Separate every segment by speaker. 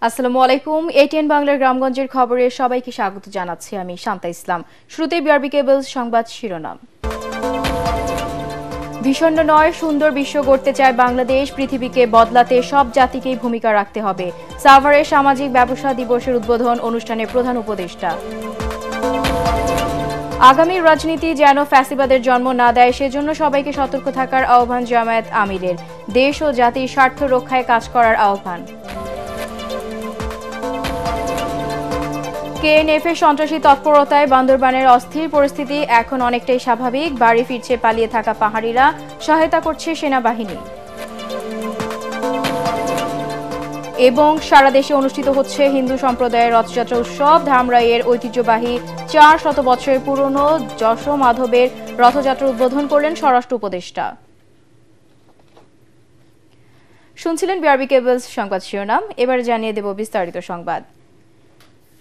Speaker 1: আসসালামু আলাইকুম। এটিএন বাংলার গ্রামগঞ্জের খবরে সবাইকে স্বাগত জানাচ্ছি আমি শান্তা ইসলাম। শুরুতেই বিআরবি কেবলস সংবাদ শিরোনাম। ভীষণ নয়, সুন্দর বিশ্ব গড়তে চায় বাংলাদেশ। পৃথিবীকে বদলাতে সব জাতিকেই ভূমিকা রাখতে হবে। সাভারে সামাজিক ব্যবসা দিবসের উদ্বোধন অনুষ্ঠানে প্রধান উপদেষ্টা। আগামী রাজনীতি যেন ফ্যাসিবাদের জন্ম না দেয়, সেজন্য সবাইকে সতর্ক থাকার আহ্বান জামায়াত আমিরের। দেশ ও জাতির স্বার্থ রক্ষায় কাজ করার আহ্বান। কেএনএফের সন্ত্রাসী তৎপরতায় বান্দরবানের অস্থির পরিস্থিতি এখন অনেকটাই স্বাভাবিক। বাড়ি ফিরছে পালিয়ে থাকা পাহাড়িরা, সহায়তা করছে সেনাবাহিনী। এবং সারা দেশে অনুষ্ঠিত হচ্ছে হিন্দু সম্প্রদায়ের রথযাত্রা উৎসব। ধামরাইয়ের ঐতিহ্যবাহী 400 বছরের পুরনো যশোমাধবের রথযাত্রা উদ্বোধন করলেন স্বরাষ্ট্র উপদেষ্টা। শুনছিলেন বিআরবি কেবলস সংবাদ শিরোনাম। এবারে জানিয়ে দেব বিস্তারিত সংবাদ।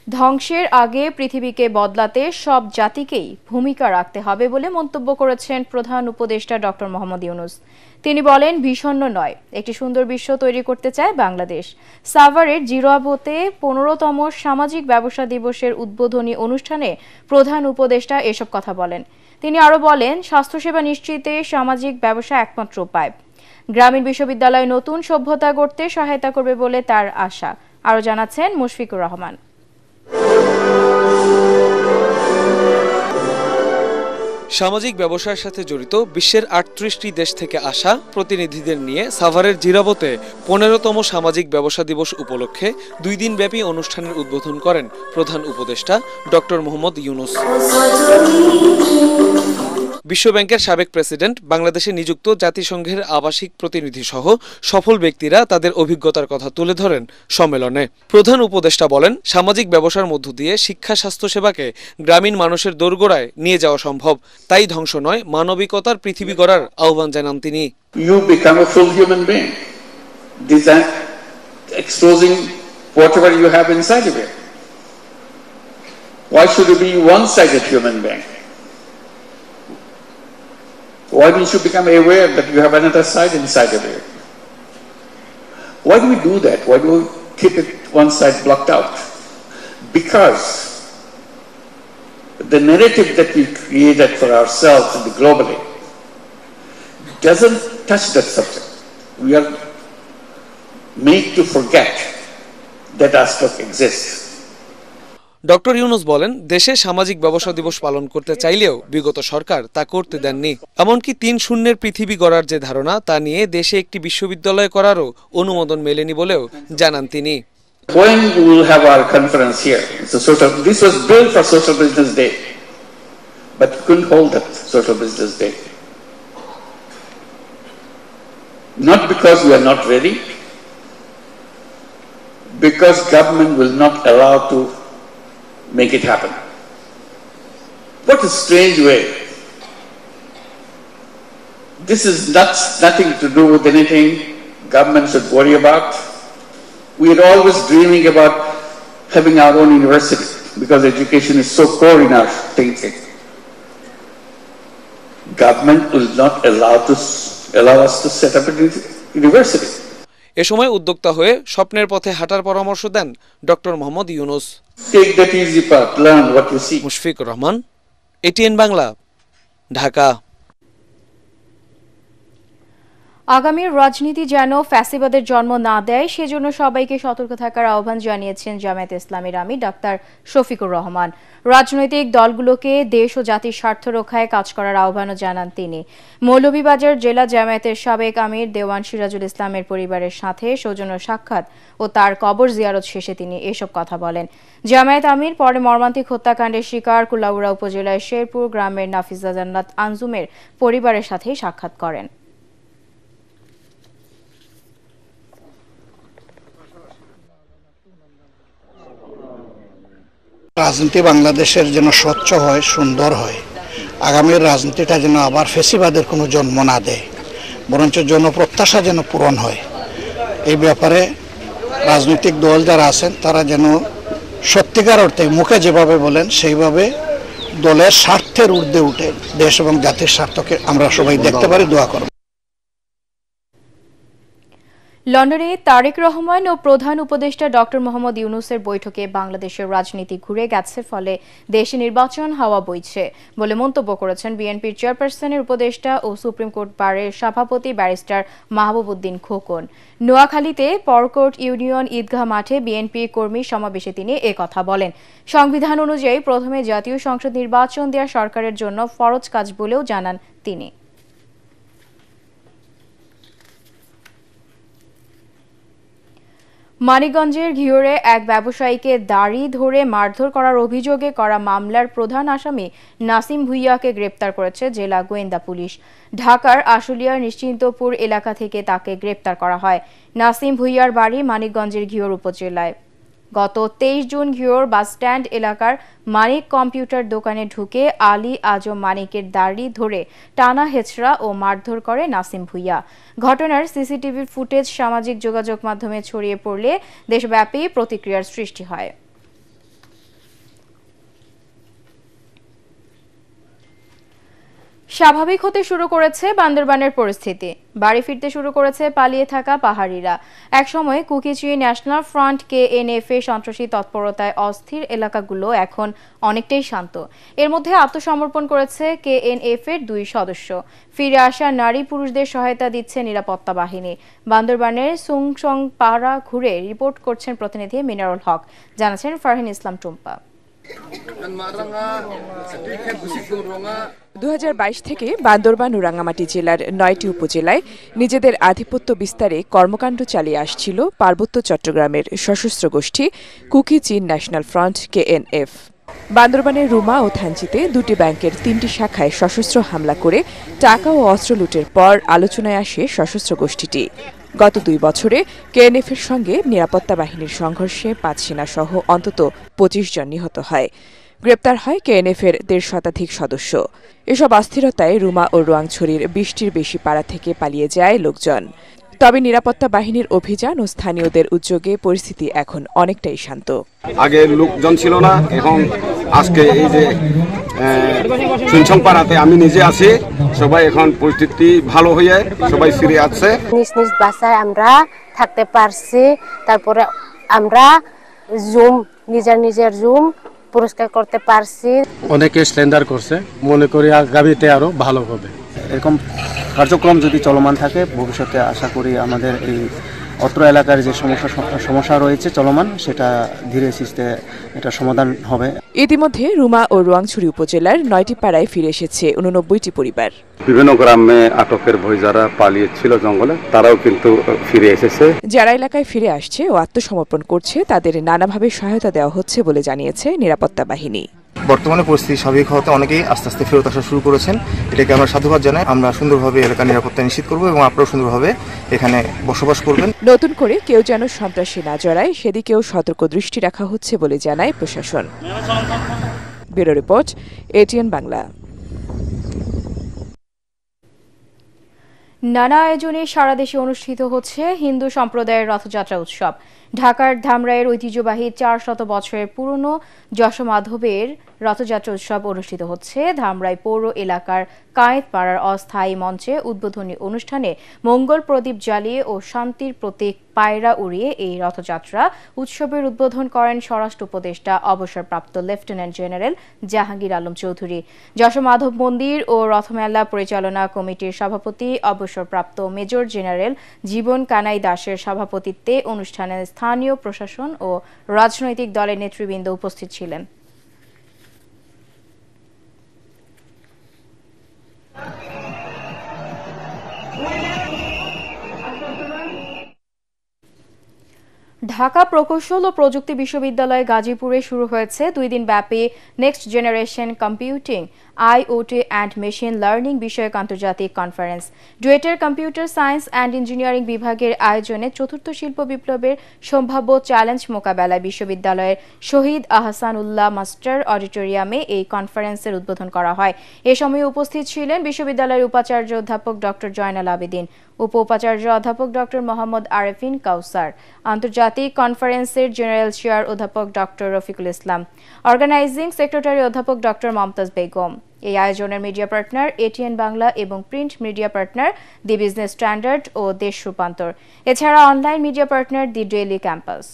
Speaker 1: ধ্বংসের আগে পৃথিবীকে বদলাতে সব জাতিকেই ভূমিকা রাখতে হবে বলে মন্তব্য করেছেন প্রধান উপদেষ্টা ডক্টর মোহাম্মদ ইউনূস। তিনি বলেন, ভীষণ নয়, একটি সুন্দর বিশ্ব তৈরি করতে চায় বাংলাদেশ। সাভারের জিরোয়াবোতে 15তম সামাজিক ব্যবসা দিবসের উদ্বোধনী অনুষ্ঠানে প্রধান উপদেষ্টা এসব কথা বলেন। তিনি আরও বলেন, স্বাস্থ্যসেবা নিশ্চিতে সামাজিক ব্যবসা একমাত্র উপায়। গ্রামীণ বিশ্ববিদ্যালয় নতুন সভ্যতা গড়তে সহায়তা করবে বলে তার আশা। আরও জানাচ্ছেন মুশফিকুর রহমান।
Speaker 2: সামাজিক ব্যবসার সাথে জড়িত বিশ্বের 38টি দেশ থেকে আসা প্রতিনিধিদের নিয়ে সাভারের জিরাবোতে 15তম সামাজিক ব্যবসা দিবস উপলক্ষে 2 দিনব্যাপী অনুষ্ঠানের উদ্বোধন করেন প্রধান উপদেষ্টা ডক্টর মোহাম্মদ ইউনূস। বিশ্বব্যাংকের সাবেক প্রেসিডেন্ট, বাংলাদেশে নিযুক্ত জাতিসংঘের আবাসিক প্রতিনিধি সহ সফল ব্যক্তিরা তাদের অভিজ্ঞতার কথা তুলে ধরেন সম্মেলনে। প্রধান উপদেষ্টা বলেন, সামাজিক ব্যবসার মধ্য দিয়ে শিক্ষা স্বাস্থ্যসেবাকে গ্রামীণ মানুষের দোরগোড়ায় নিয়ে যাওয়া সম্ভব। তাই ধ্বংস নয়, মানবিকতার পৃথিবী গড়ার আহ্বান জানান তিনি।
Speaker 3: You become a full human being, exposing whatever you have inside of you. Why should you be one-sided human being? Why don't you become aware that you have another side inside of you? Why do we do that? Why do we keep it one side blocked out? Because the narrative that we created for ourselves and globally doesn't touch that subject. We are made to forget that aspect exists.
Speaker 2: Doctor Yunus বলেন, দেশে সামাজিক ব্যবসা দিবস পালন করতে চাইলেও বিগত সরকার তা করতে দেননি। এমনকি 3-0 পৃথিবী গড়ার যে ধারণা, তা নিয়ে দেশে একটি বিশ্ববিদ্যালয় করারও অনুমোদন মেলেনি বলেও জানান তিনি।
Speaker 3: When we will have our conference here, this was built for Social Business Day, but we couldn't hold that Social Business Day. Not because we are not ready, because government will not allow to make it happen. What a strange way. This is nothing to do with anything government should worry about. We are always dreaming about having our own university because education is so core in our thinking. Government will not allow us to set up a university.
Speaker 2: এ সময় উদ্যোক্তা হয়ে স্বপ্নের পথে হাঁটার পরামর্শ দেন doctor Mohammad Yunus.
Speaker 3: Take that easy path, learn what you see.
Speaker 2: Mushfiqur Rahman, ATN Bangla, Dhaka.
Speaker 1: আগামীর রাজনীতি যেন ফ্যাসিবাদের জন্ম না দেয়, সেজন্য সবাইকে সতর্ক থাকার আহ্বান জানিয়েছেন জামায়াতে ইসলামীর আমির ডাক্তার শফিকুর রহমান। রাজনৈতিক দলগুলোকে দেশ ও জাতির স্বার্থ রক্ষায় কাজ করার আহ্বানও জানান তিনি। মৌলভীবাজার জেলা জামায়াতের সাবেক আমির দেওয়ান সিরাজুল ইসলামের পরিবারের সাথে সৌজন্য সাক্ষাৎ ও তার কবর জিয়ারত শেষে তিনি এসব কথা বলেন। জামায়াত আমির পরে মর্মান্তিক হত্যাকাণ্ডের শিকার কুলাউড়া উপজেলার শেরপুর গ্রামের নাফিজা জান্নাত আঞ্জুমের পরিবারের সাথে সাক্ষাৎ করেন।
Speaker 4: রাজনীতি বাংলাদেশের যেন স্বচ্ছ হয়, সুন্দর হয়। আগামীর রাজনীতিটা যেন আবার ফ্যাসিবাদের কোনো জন্ম না দেয়, বরঞ্চ জনপ্রত্যাশা যেন পূরণ হয়। এই ব্যাপারে রাজনৈতিক দল যারা আছেন তারা যেন সত্যিকার অর্থে মুখে যেভাবে বলেন সেইভাবে দলের স্বার্থের ঊর্ধ্বে উঠে দেশ এবং জাতির স্বার্থকে আমরা সবাই দেখতে পারি, দোয়া করব।
Speaker 1: লন্ডনে তারেক রহমান ও প্রধান উপদেষ্টা ডক্টর মোহাম্মদ ইউনূসের বৈঠকে বাংলাদেশের রাজনীতি ঘুরে গেছে, ফলে দেশে নির্বাচন হাওয়া বইছে বলে মন্তব্য করেছেন বিএনপির চেয়ারপারসনের উপদেষ্টা ও সুপ্রিম কোর্ট বারের সভাপতি ব্যারিস্টার মাহবুব উদ্দিন খোকন। নোয়াখালীতে পরকোট ইউনিয়ন ঈদগাহ মাঠে বিএনপি কর্মী সমাবেশে তিনি একথা বলেন। সংবিধান অনুযায়ী প্রথমে জাতীয় সংসদ নির্বাচন দেওয়া সরকারের জন্য ফরজ কাজ বলেও জানান তিনি। মানিকগঞ্জের ঘিওরে এক ব্যবসায়ীকে দাড়ি ধরে মারধর করার অভিযোগে করা মামলার প্রধান আসামি নাসিম ভুইয়াকে গ্রেপ্তার করেছে জেলা গোয়েন্দা পুলিশ। ঢাকার আশুলিয়ার নিশ্চিন্তপুর এলাকা থেকে তাকে গ্রেপ্তার করা হয়। নাসিম ভুইয়ার বাড়ি মানিকগঞ্জের ঘিওর উপজেলায়। গত 23 জুন ঘিওর বাসস্ট্যান্ড এলাকার মানিক কম্পিউটার দোকানে ঢুকে আলী আজম মানিকের দাড়ি ধরে টানা হেঁচড়া ও মারধর করে নাসিম ভুইয়া। ঘটনার সিসিটিভি ফুটেজ সামাজিক যোগাযোগ মাধ্যমে ছড়িয়ে পড়লে দেশব্যাপী প্রতিক্রিয়ার সৃষ্টি হয়। স্বাভাবিক হতে শুরু করেছে বান্দরবানের পরিস্থিতি। বাড়ি ফিরতে শুরু করেছে পালিয়ে থাকা পাহাড়িরা। একসময় কুকিচি ন্যাশনাল ফ্রন্ট KNF এর সন্ত্রাসী তৎপরতায় অস্থির এলাকাগুলো এখন অনেকটাই শান্ত। এর মধ্যে আত্মসমর্পণ করেছে KNF এর 2 সদস্য। ফিরে আসা নারী পুরুষদের সহায়তা দিচ্ছে নিরাপত্তা বাহিনী। বান্দরবানের সুংসং পাহাড়া ঘুরে রিপোর্ট করছেন প্রতিনিধি মিনারুল হক, জানাচ্ছেন ফারহিন ইসলাম টুম্পা।
Speaker 5: 2022 থেকে বান্দরবান ও রাঙ্গামাটি জেলার 9টি উপজেলায় নিজেদের আধিপত্য বিস্তারে কর্মকাণ্ড চালিয়ে আসছিল পার্বত্য চট্টগ্রামের সশস্ত্র গোষ্ঠী কুকি চীন ন্যাশনাল ফ্রন্ট KNF। বান্দরবানের রুমা ও থানচিতে 2টি ব্যাংকের 3টি শাখায় সশস্ত্র হামলা করে টাকা ও অস্ত্র লুটের পর আলোচনায় আসে সশস্ত্র গোষ্ঠীটি। গত 2 বছরে KNF এর সঙ্গে নিরাপত্তা বাহিনীর সংঘর্ষে 5 সেনাসহ অন্তত 25 জন নিহত হয়। গ্রেপ্তার হয় KNF এর 1.5 শতাধিক সদস্য। এসব অস্থিরতায় রুমা ও রোয়াংছড়ির 20টির বেশি পাড়া থেকে পালিয়ে যায় লোকজন। তবে নিরাপত্তা বাহিনীর অভিযান ও স্থানীয়দের উদ্যোগে পরিস্থিতি এখন অনেকটাই শান্ত।
Speaker 6: আগে লোকজন ছিল না, এখন আজকে এই যে সুনসং পাড়াতে আমি নিজে আছি, সবাই এখন পরিস্থিতি ভালো হয়ে সবাই ফিরে আসছে।
Speaker 7: নিজ নিজ বাসায় আমরা থাকতে পারছি। তারপরে আমরা নিজের জুম পুরস্কার করতে পারছি।
Speaker 8: অনেকে স্ট্যান্ডার্ড করছে, মনে করি আগামীতে আরো ভালো হবে।
Speaker 9: এরকম কার্যক্রম যদি চলমান থাকে ভবিষ্যতে আশা করি আমাদের এই অত্র এলাকার যে সমস্যা রয়েছে চলমান, সেটা ধীরে সুস্থে এটা সমাধান হবে।
Speaker 5: ইতিমধ্যে রুমা ও রোয়াংছড়ি উপজেলার 9টি পাড়ায় ফিরে এসেছে 89টি পরিবার।
Speaker 6: বিভিন্ন গ্রামে আটকের ভয় যারা পালিয়েছিল জঙ্গলে, তারাও কিন্তু ফিরে এসেছে।
Speaker 5: যারা এলাকায় ফিরে আসছে ও আত্মসমর্পণ করছে তাদের নানাভাবে সহায়তা দেওয়া হচ্ছে বলে জানিয়েছে নিরাপত্তা বাহিনী।
Speaker 10: বর্তমানে পরিস্থিতি স্বাভাবিক হতে অনেকেই আস্তে আস্তে ফেরত আসা শুরু করেছেন। এটাকে আমরা সাধুবাদ জানাই। আমরা সুন্দরভাবে এলাকার নিরাপত্তা নিশ্চিত করব এবং আপনারাও সুন্দরভাবে এখানে বসবাস করবেন।
Speaker 5: নতুন করে কেউ যেন সন্ত্রাসী না জড়ায় সেদিকেও সতর্ক দৃষ্টি রাখা হচ্ছে বলে জানায় প্রশাসন। Bureau report, ATN Bangla.
Speaker 1: নানা আয়োজনে সারা দেশে অনুষ্ঠিত হচ্ছে হিন্দু সম্প্রদায়ের রথযাত্রা উৎসব। ঢাকার ধামরাইয়ের ঐতিহ্যবাহী 400 বছরের পুরনো যশোমাধবের রথযাত্রা উৎসব অনুষ্ঠিত হচ্ছে। ধামরাই পৌর এলাকার কায়েতপাড়ার অস্থায়ী মঞ্চে উদ্বোধনী অনুষ্ঠানে মঙ্গল প্রদীপ জ্বালিয়ে ও শান্তির প্রতীক পায়রা উড়িয়ে এই রথযাত্রা উৎসবের উদ্বোধন করেন স্বরাষ্ট্র উপদেষ্টা অবসরপ্রাপ্ত লেফটেন্যান্ট জেনারেল জাহাঙ্গীর আলম চৌধুরী। যশোমাধব মন্দির ও রথমেলা পরিচালনা কমিটির সভাপতি অবসরপ্রাপ্ত মেজর জেনারেল জীবন কানাই দাসের সভাপতিত্বে অনুষ্ঠানে স্থানীয় প্রশাসন ও রাজনৈতিক দলের নেতৃবৃন্দ উপস্থিত ছিলেন। ঢাকা প্রকৌশল ও প্রযুক্তি বিশ্ববিদ্যালয় গাজীপুরে শুরু হয়েছে 2 দিন ব্যাপী next generation computing, IoT and machine learning বিষয়ক আন্তর্জাতিক কনফারেন্স। ডুয়েটের কম্পিউটার সায়েন্স অ্যান্ড ইঞ্জিনিয়ারিং বিভাগের আয়োজনে চতুর্থ শিল্প বিপ্লবের সম্ভাব্য চ্যালেঞ্জ মোকাবেলায় বিশ্ববিদ্যালয়ের শহীদ আহসানুল্লাহ মাস্টার অডিটোরিয়ামে এই কনফারেন্সের উদ্বোধন করা হয়। এ সময় উপস্থিত ছিলেন বিশ্ববিদ্যালয়ের উপাচার্য অধ্যাপক ডক্টর জয়নাল আবেদিন, উপ উপাচার্য অধ্যাপক ডক্টর মোহাম্মদ আরেফিন কাউসার, আন্তর্জাতিক সাংবাদিক কনফারেন্সের জেনারেল চেয়ার অধ্যাপক doctor Rafiqul Islam, organizing secretary অধ্যাপক ডক্টর মমতাজ বেগম। এই আয়োজনের মিডিয়া পার্টনার এটিএন বাংলা এবং print media partner the business standard ও দেশ রূপান্তর, এছাড়া online media partner the daily campus.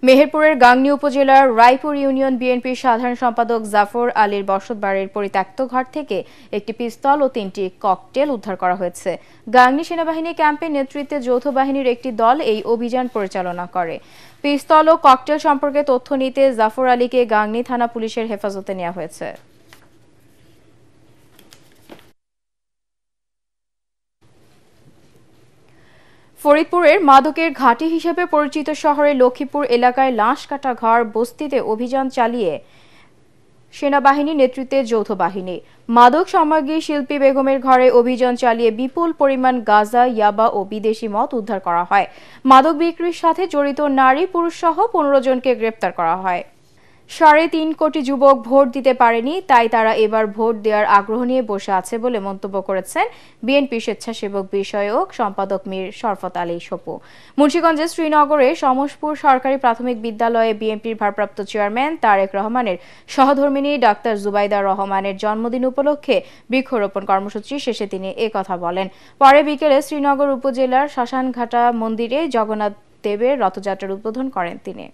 Speaker 1: মেহেরপুরের গাংনী উপজেলার রায়পুর ইউনিয়ন বিএনপির সাধারণ সম্পাদক জাফর আলীর বসতবাড়ির পরিত্যক্ত ঘর থেকে একটি পিস্তল ও 3টি ককটেল উদ্ধার করা হয়েছে। গাংনী সেনাবাহিনী ক্যাম্পের নেতৃত্বে যৌথ বাহিনীর একটি দল এই অভিযান পরিচালনা করে। পিস্তল ও ককটেল সম্পর্কে তথ্য নিতে জাফর আলীকে গাংনী থানা পুলিশের হেফাজতে নেওয়া হয়েছে। ফরিদপুরের মাদকের ঘাঁটি হিসেবে পরিচিত শহরের লক্ষ্মীপুর এলাকায় লাশ কাটা ঘর বস্তিতে অভিযান চালিয়ে সেনাবাহিনীর নেতৃত্বে যৌথ বাহিনী। মাদক সামগ্রী শিল্পী বেগমের ঘরে অভিযান চালিয়ে বিপুল পরিমাণ গাঁজা, ইয়াবা ও বিদেশি মদ উদ্ধার করা হয়। মাদক বিক্রির সাথে জড়িত নারী পুরুষ সহ 15 জনকে গ্রেপ্তার করা হয়। 3.5 কোটি যুবক ভোট দিতে পারেনি, তাই তারা এবার ভোট দেওয়ার আগ্রহ নিয়ে বসে আছে বলে মন্তব্য করেছেন বিএনপি স্বেচ্ছাসেবক বিষয়ক সম্পাদক মীর শরফত আলী সপু। মুন্সিগঞ্জের শ্রীনগরে সমসপুর সরকারি প্রাথমিক বিদ্যালয়ে বিএনপির ভারপ্রাপ্ত চেয়ারম্যান তারেক রহমানের সহধর্মিণী ডাক্তার জুবাইদা রহমানের জন্মদিন উপলক্ষে বৃক্ষরোপণ কর্মসূচি শেষে তিনি একথা বলেন। পরে বিকেলে শ্রীনগর উপজেলার শ্মশানঘাটা মন্দিরে জগন্নাথ দেবের রথযাত্রার উদ্বোধন করেন তিনি।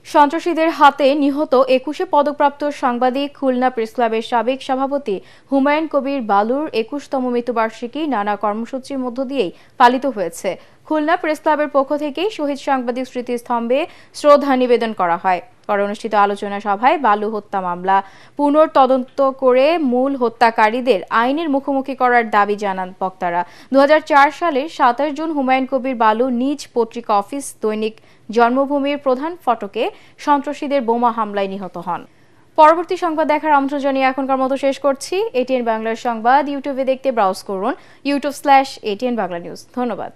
Speaker 1: সন্ত্রাসীদের হাতে নিহত 21 পদকপ্রাপ্ত সাংবাদিক খুলনা প্রেসক্লাবের সাবেক সভাপতি হুমায়ুন কবির বালুর 21তম মৃত্যুবার্ষিকী নানা কর্মসূচির মধ্য দিয়েই পালিত হয়েছে। খুলনা প্রেসক্লাবের পক্ষ থেকে শহীদ সাংবাদিক স্মৃতিস্তম্ভে শ্রদ্ধা নিবেদন করা হয়। পরে অনুষ্ঠিত আলোচনা সভায় বালু হত্যা মামলা পুনর্তদন্ত করে মূল হত্যাকারীদের আইনের মুখোমুখি করার দাবি জানান বক্তারা। 2004 সালের 27 জুন হুমায়ুন কবির বালু নিজ পত্রিকা অফিস দৈনিক জন্মভূমির প্রধান ফটকে সন্ত্রাসীদের বোমা হামলায় নিহত হন। পরবর্তী সংবাদ দেখার আমন্ত্রণ জানিয়ে এখনকার মতো শেষ করছি। এটিএন বাংলার সংবাদ ইউটিউবে দেখতে ব্রাউজ করুন youtube/ATN Bangla News। ধন্যবাদ।